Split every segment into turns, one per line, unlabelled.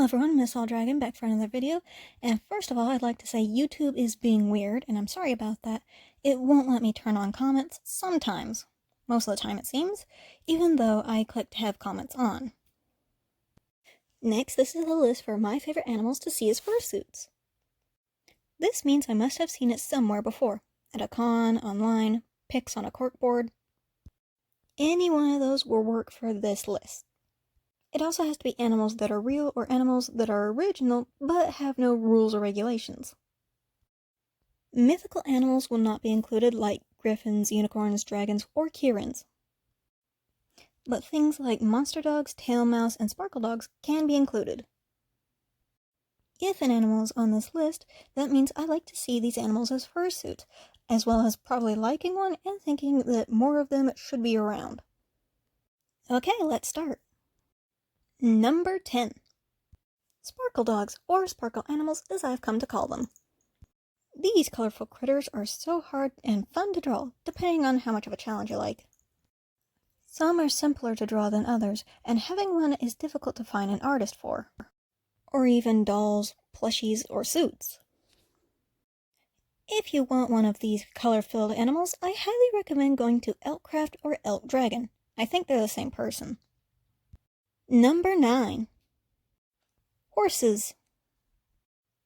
Hello everyone, Misal back for another video, and first of all I'd like to say YouTube is being weird, and I'm sorry about that. It won't let me turn on comments sometimes, most of the time it seems, even though I click to have comments on. Next, this is a list for my favorite animals to see as fursuits. This means I must have seen it somewhere before, at a con, online, pics on a corkboard. Any one of those will work for this list. It also has to be animals that are real or animals that are original but have no rules or regulations. Mythical animals will not be included like griffins, unicorns, dragons, or kirins. But things like monster dogs, tail mouse, and sparkle dogs can be included. If an animal is on this list, that means I like to see these animals as fursuits, as well as probably liking one and thinking that more of them should be around. Okay, let's start. Number 10. Sparkle dogs, or sparkle animals as I've come to call them. These colorful critters are so hard and fun to draw, depending on how much of a challenge you like. Some are simpler to draw than others, and having one is difficult to find an artist for. Or even dolls, plushies, or suits. If you want one of these color-filled animals, I highly recommend going to Elkcraft or Elk Dragon. I think they're the same person. Number 9. Horses.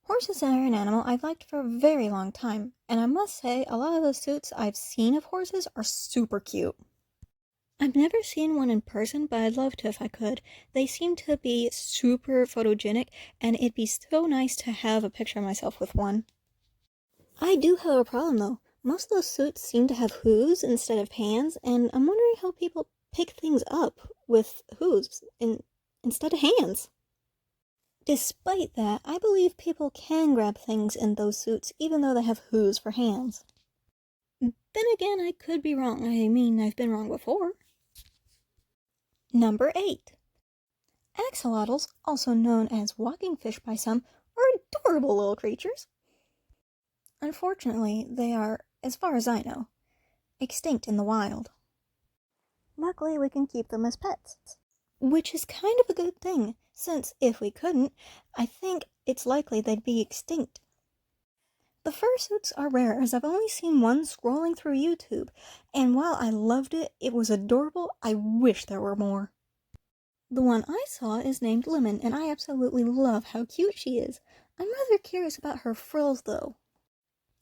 Horses are an animal I've liked for a very long time, and I must say a lot of the suits I've seen of horses are super cute. I've never seen one in person, but I'd love to if I could. They seem to be super photogenic, and it'd be so nice to have a picture of myself with one. I do have a problem though. Most of those suits seem to have hooves instead of hands, and I'm wondering how people pick things up with hooves instead of hands. Despite that, I believe people can grab things in those suits even though they have hooves for hands. Then again, I could be wrong. I mean, I've been wrong before. Number 8. Axolotls, also known as walking fish by some, are adorable little creatures. Unfortunately, they are, as far as I know, extinct in the wild. Luckily, we can keep them as pets, which is kind of a good thing, since if we couldn't, I think it's likely they'd be extinct. The fursuits are rare, as I've only seen one scrolling through YouTube, and while I loved it, it was adorable, I wish there were more. The one I saw is named Lemon, and I absolutely love how cute she is. I'm rather curious about her frills, though.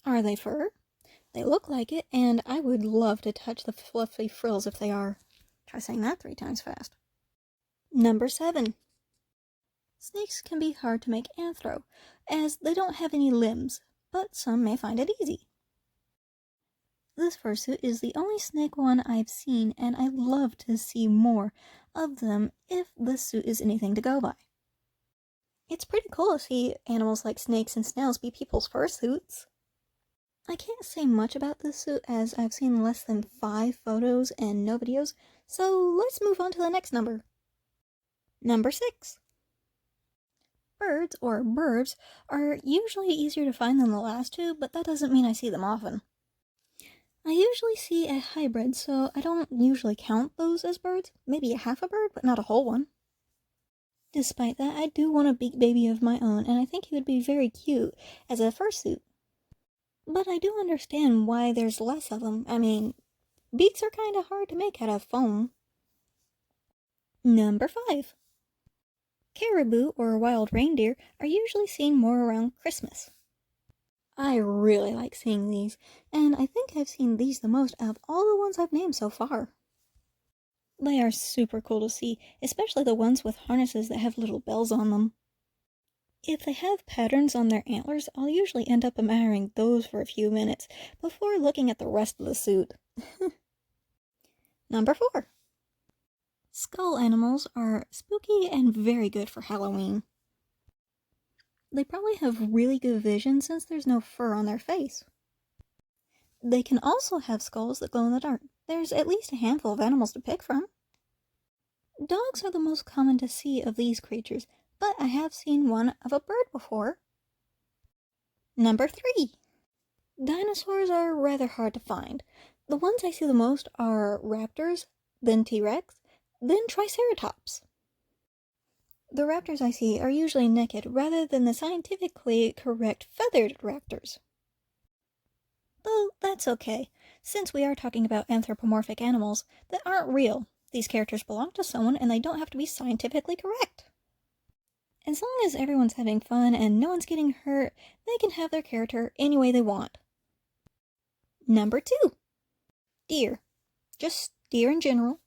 Are they fur? They look like it, and I would love to touch the fluffy frills if they are. Try saying that 3 times fast. Number 7. Snakes can be hard to make anthro, as they don't have any limbs, but some may find it easy. This fursuit is the only snake one I've seen, and I'd love to see more of them if this suit is anything to go by. It's pretty cool to see animals like snakes and snails be people's fursuits. I can't say much about this suit as I've seen less than 5 photos and no videos, so let's move on to the next number. Number 6. Birds, or burbs, are usually easier to find than the last 2, but that doesn't mean I see them often. I usually see a hybrid, so I don't usually count those as birds. Maybe half a bird, but not a whole one. Despite that, I do want a big baby of my own, and I think he would be very cute as a fursuit. But I do understand why there's less of them. I mean, beaks are kind of hard to make out of foam. Number 5. Caribou, or wild reindeer, are usually seen more around Christmas. I really like seeing these, and I think I've seen these the most out of all the ones I've named so far. They are super cool to see, especially the ones with harnesses that have little bells on them. If they have patterns on their antlers, I'll usually end up admiring those for a few minutes before looking at the rest of the suit. Number 4. Skull animals are spooky and very good for Halloween. They probably have really good vision since there's no fur on their face. They can also have skulls that glow in the dark. There's at least a handful of animals to pick from. Dogs are the most common to see of these creatures, but I have seen one of a bird before. Number 3. Dinosaurs are rather hard to find. The ones I see the most are raptors, then T-Rex, then Triceratops. The raptors I see are usually naked rather than the scientifically correct feathered raptors. Though that's okay, since we are talking about anthropomorphic animals that aren't real. These characters belong to someone and they don't have to be scientifically correct. As long as everyone's having fun and no one's getting hurt, they can have their character any way they want. Number 2. Deer. Just deer in general.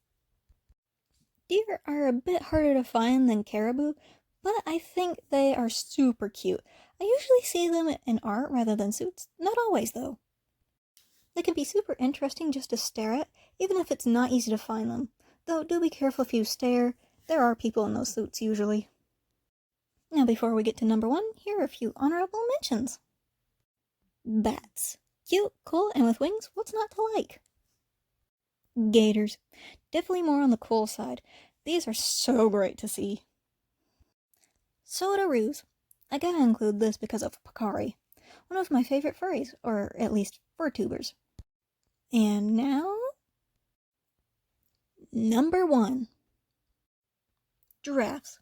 Deer are a bit harder to find than caribou, but I think they are super cute. I usually see them in art rather than suits. Not always, though. They can be super interesting just to stare at, even if it's not easy to find them. Though do be careful if you stare. There are people in those suits usually. Now before we get to number 1, here are a few honorable mentions. Bats. Cute, cool, and with wings, what's not to like? Gators. Definitely more on the cool side. These are so great to see. Sodaroos. I gotta include this because of Pakari, one of my favorite furries, or at least furtubers. And now, number 1. Giraffes.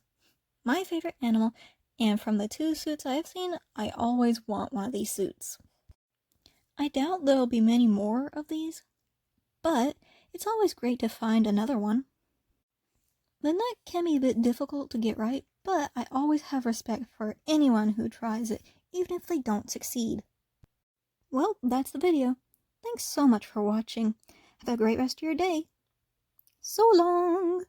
My favorite animal, and from the 2 suits I have seen, I always want one of these suits. I doubt there'll be many more of these, but it's always great to find another one. The neck can be a bit difficult to get right, but I always have respect for anyone who tries it, even if they don't succeed. Well, that's the video. Thanks so much for watching. Have a great rest of your day. So long!